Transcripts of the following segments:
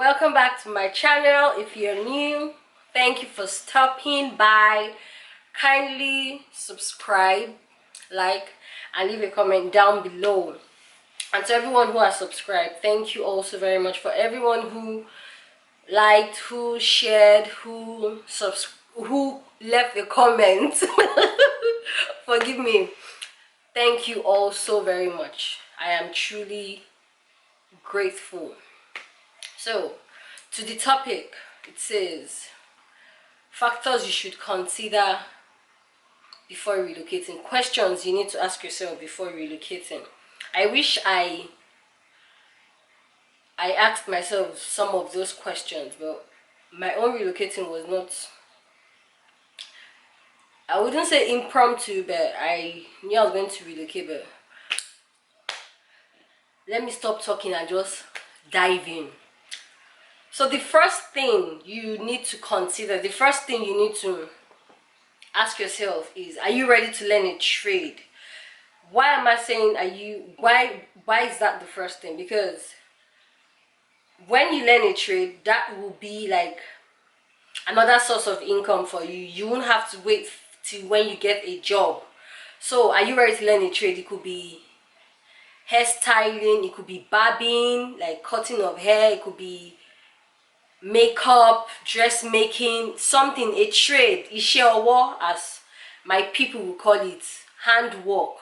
Welcome back to my channel. If you're new, thank you for stopping by. Kindly subscribe, like, and leave a comment down below. And to everyone who has subscribed, thank you also very much. For everyone who liked, who shared, who left a comment, forgive me. Thank you all so very much. I am truly grateful. So, to the topic, it says factors you should consider before relocating. Questions you need to ask yourself before relocating. I wish I asked myself some of those questions, but my own relocating was not, I wouldn't say impromptu, but I knew I was going to relocate. But let me stop talking and just dive in. So the first thing you need to consider, the first thing you need to ask yourself is, are you ready to learn a trade? Why am I saying why is that the first thing? Because when you learn a trade, that will be like another source of income for you. You won't have to wait till when you get a job. So are you ready to learn a trade? It could be hairstyling, it could be barbing, like cutting of hair, it could be makeup, dressmaking, something, a trade, isheowo, as my people will call it, handwork.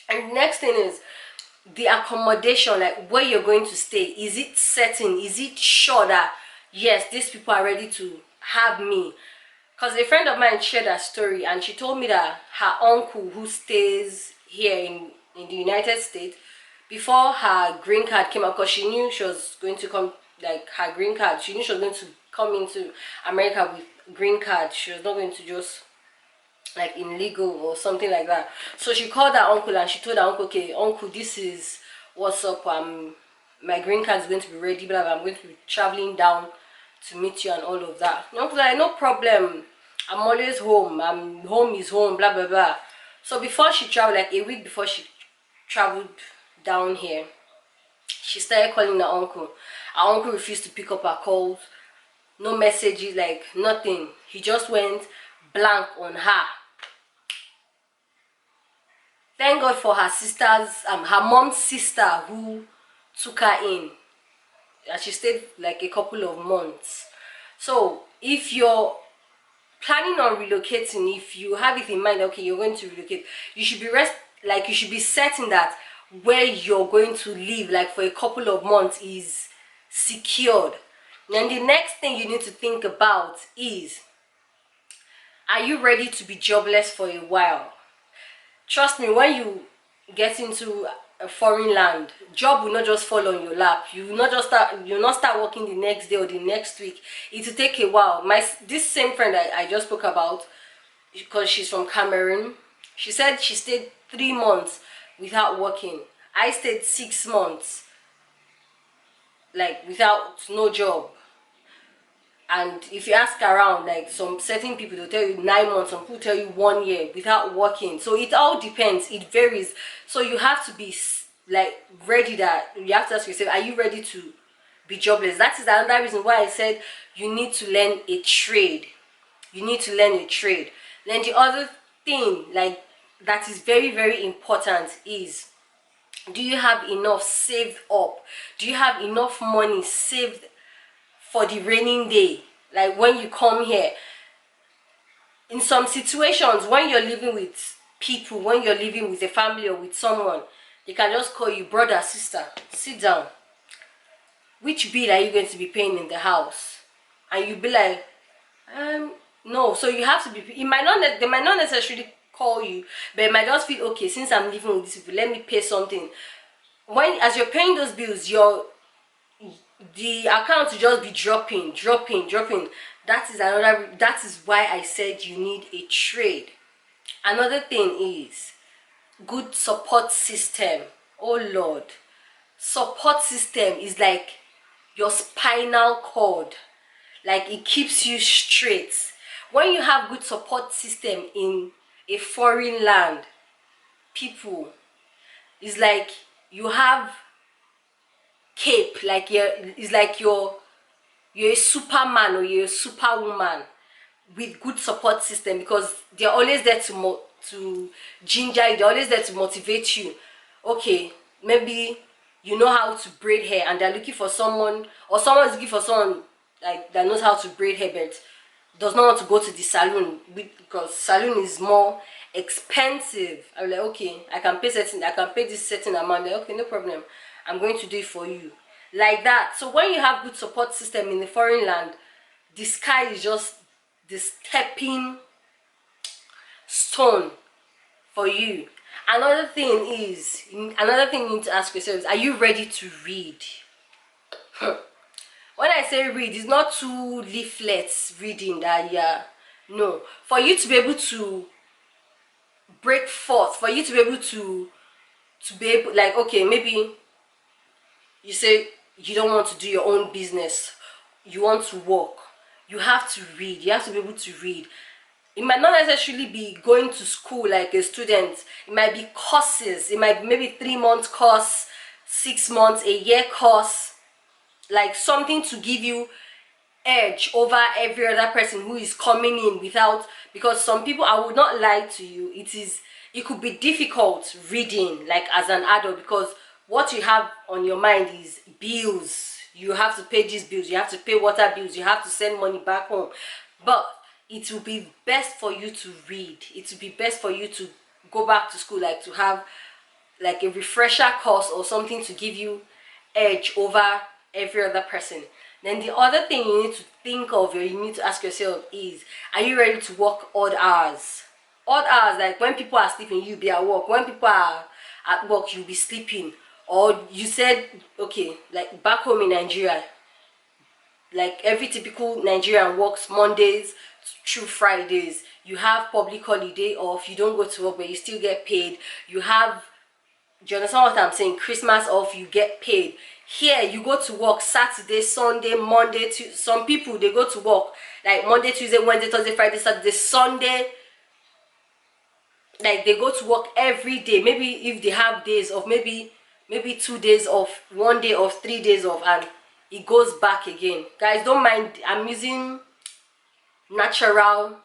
And the next thing is the accommodation, like where you're going to stay. Is it certain? Is it sure that yes, these people are ready to have me? Because a friend of mine shared a story, and she told me that her uncle, who stays here in the United States, before her green card came out, because she knew she was going to come, like her green card, she knew she was going to come into America with green card. She was not going to just like illegal or something like that. So she called her uncle and she told her uncle, okay uncle, this is what's up, my green card is going to be ready, blah, blah, I'm going to be traveling down to meet you and all of that. The uncle was like, no problem, I'm always home, home is home, blah blah blah. So before she traveled, like a week before she traveled down here, she started calling her uncle. Her uncle refused to pick up her calls, no messages, like nothing. He just went blank on her. Thank God for her sisters, her mom's sister, who took her in, and she stayed like a couple of months. So if you're planning on relocating, if you have it in mind, okay, you're going to relocate, you should be you should be certain that where you're going to live, like for a couple of months, is secured. And the next thing you need to think about is, are you ready to be jobless for a while? Trust me, when you get into a foreign land, job will not just fall on your lap. You will not just start working the next day or the next week. It will take a while. This same friend I just spoke about, because she's from Cameroon, she said she stayed 3 months without working. I stayed 6 months like without no job. And if you ask around, like some certain people, they'll tell you 9 months, some people tell you 1 year without working. So it all depends, it varies. So you have to be like ready, that you have to ask yourself, are you ready to be jobless? That is another reason why I said you need to learn a trade. You need to learn a trade. Then the other thing, like, that is very, very important is, do you have enough saved up? Do you have enough money saved for the raining day? Like when you come here, in some situations, when you're living with people, when you're living with a family or with someone, they can just call you, brother, sister, sit down, which bill are you going to be paying in the house? And you be like, no. So you have to be, they might not necessarily call you, but it might just feel, okay, since I'm living with these people, let me pay something. As you're paying those bills, the account will just be dropping. That is why I said you need a trade. Another thing is good support system. Oh Lord, support system is like your spinal cord. Like, it keeps you straight. When you have good support system in a foreign land, people, it's like you have cape, like it's like your you're a superman or you're a superwoman with good support system, because they're always there to ginger you, they're always there to motivate you. Okay, maybe you know how to braid hair and they're looking for someone, or someone's looking for someone like that knows how to braid hair but does not want to go to the salon because salon is more expensive. I'm like, okay, I can pay this certain amount. Like, okay, no problem, I'm going to do it for you, like that. So when you have good support system in the foreign land, the sky is just the stepping stone for you. Another thing you need to ask yourself is, are you ready to read? When I say read, it's not two leaflets reading that, yeah, no. For you to be able to break forth, for you to be able to be able, like, okay, maybe you say you don't want to do your own business, you want to work, you have to read, you have to be able to read. It might not necessarily be going to school like a student. It might be courses. It might be maybe 3 month course, 6 months, a year course, like something to give you edge over every other person who is coming in without. Because some people, I would not lie to you, it could be difficult reading like as an adult, because what you have on your mind is bills. You have to pay these bills, you have to pay water bills, you have to send money back home. But it will be best for you to read. It will be best for you to go back to school, like to have like a refresher course or something to give you edge over every other person. Then the other thing you need to think of, or you need to ask yourself is, are you ready to work odd hours? Odd hours, like when people are sleeping, you'll be at work. When people are at work, you'll be sleeping. Or you said, okay, like back home in Nigeria, like every typical Nigerian works Mondays through Fridays. You have public holiday off, you don't go to work but you still get paid. You have, do you understand what I'm saying? Christmas off, you get paid. Here you go to work Saturday, Sunday, Monday, Tuesday. Some people, they go to work like Monday, Tuesday, Wednesday, Thursday, Friday, Saturday, Sunday. Like they go to work every day. Maybe if they have days off, maybe 2 days off, 1 day off, 3 days off, and it goes back again. Guys, don't mind, I'm using natural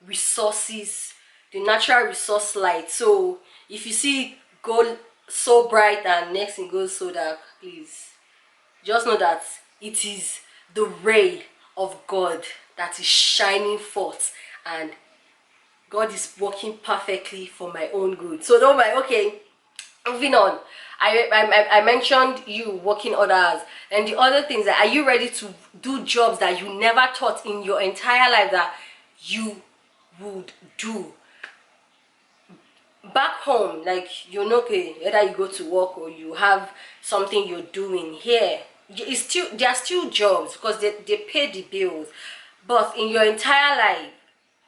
resources, the natural resource light. So if you see it go so bright and next thing goes so dark, please just know that it is the ray of God that is shining forth, and God is working perfectly for my own good. So don't mind. Okay, moving on. I mentioned you working others, and the other things that, are you ready to do jobs that you never thought in your entire life that you would do? Back home, like, you know, okay, whether you go to work or you have something you're doing here, it's still, there are still jobs because they pay the bills. But in your entire life,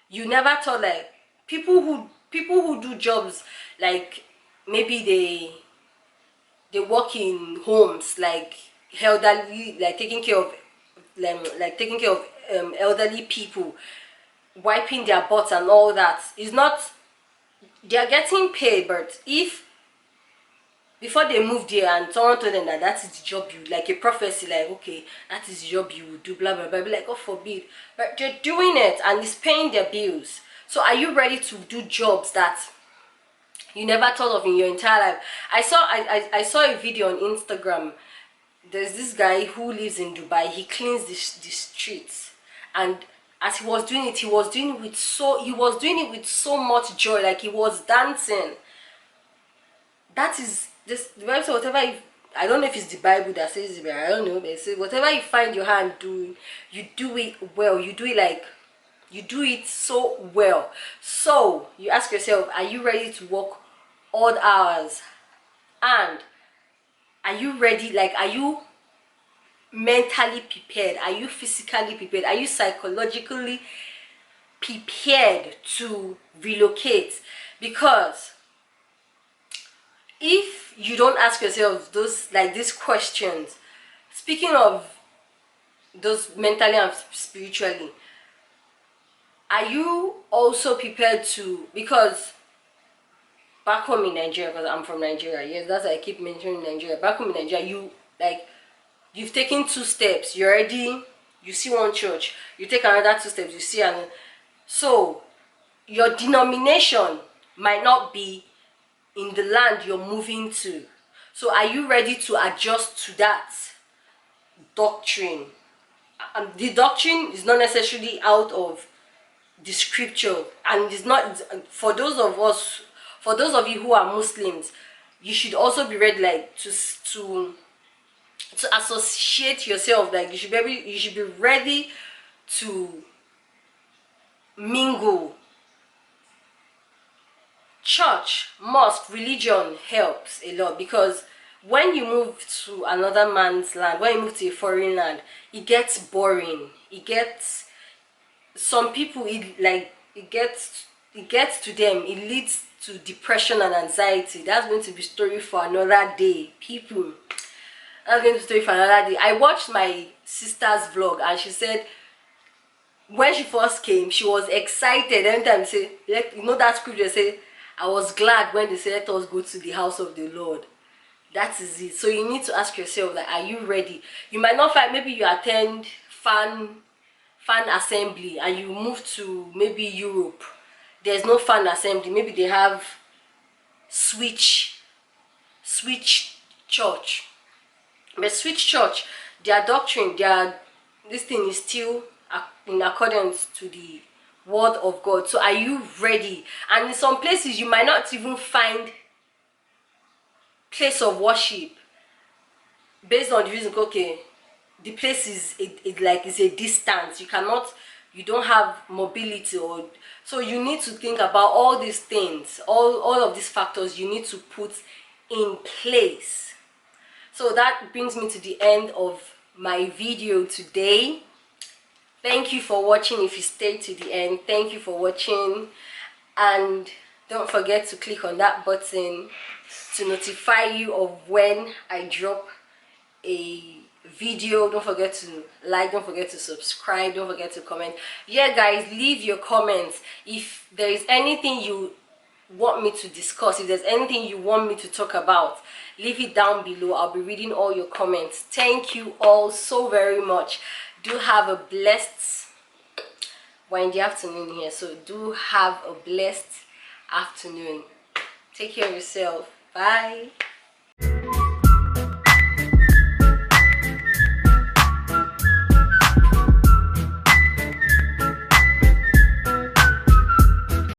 you never thought, like, people who do jobs, like maybe they work in homes, like elderly, like taking care of elderly people, wiping their butts and all that. Is not, they are getting paid, but if before they moved here and someone told them that that is the job you, like a prophecy, like, okay, that is the job you will do, blah blah blah, be like, God forbid, but they're doing it and it's paying their bills. So are you ready to do jobs that you never thought of in your entire life? I saw a video on Instagram. There's this guy who lives in Dubai. He cleans the streets, and as he was doing it, he was doing it with so much joy, like he was dancing. That is this, the Bible says, whatever you, I don't know if it's the Bible that says it, but I don't know, but it says whatever you find your hand doing, you do it well. You do it like, you do it so well. So you ask yourself, are you ready to work odd hours? And are you ready, like, are you mentally prepared? Are you physically prepared? Are you psychologically prepared to relocate? Because if you don't ask yourself those, like, these questions, speaking of those mentally and spiritually, are you also prepared to, because back home in Nigeria, because I'm from Nigeria, yes, that's why I keep mentioning Nigeria. Back home in Nigeria, you, like, you've taken 2 steps, you're already you see one church. You take another 2 steps, you see another. So your denomination might not be in the land you're moving to. So are you ready to adjust to that doctrine? And the doctrine is not necessarily out of the scripture, and it's not for those of us, for those of you who are Muslims, you should also be ready, like to associate yourself, like you should be ready to mingle. Church, mosque, religion helps a lot, because when you move to another man's land, when you move to a foreign land, it gets boring. It gets, some people, it gets to them, it leads to depression and anxiety. That's going to be story for another day, people. That's going to be story for another day. I watched my sister's vlog, and she said when she first came, she was excited. Anytime say, like, you know that scripture say, I was glad when they said let us go to the house of the Lord. That is it. So you need to ask yourself, like, are you ready? You might not find, maybe you attend fan assembly and you move to maybe Europe. There's no fan assembly. Maybe they have switch church. But switch church, their doctrine, their this thing is still in accordance to the word of God. So are you ready? And in some places you might not even find place of worship, based on the reason, okay, the place is like it's a distance, you don't have mobility, or so you need to think about all these things, all of these factors you need to put in place. So that brings me to the end of my video today. Thank you for watching. If you stayed to the end, thank you for watching, and don't forget to click on that button to notify you of when I drop a video. Don't forget to like, don't forget to subscribe, don't forget to comment. Yeah guys, leave your comments if there is anything you want me to discuss, if there's anything you want me to talk about. Leave it down below. I'll be reading all your comments. Thank you all so very much. Do have a blessed, we're in the afternoon here, so do have a blessed afternoon. Take care of yourself. Bye.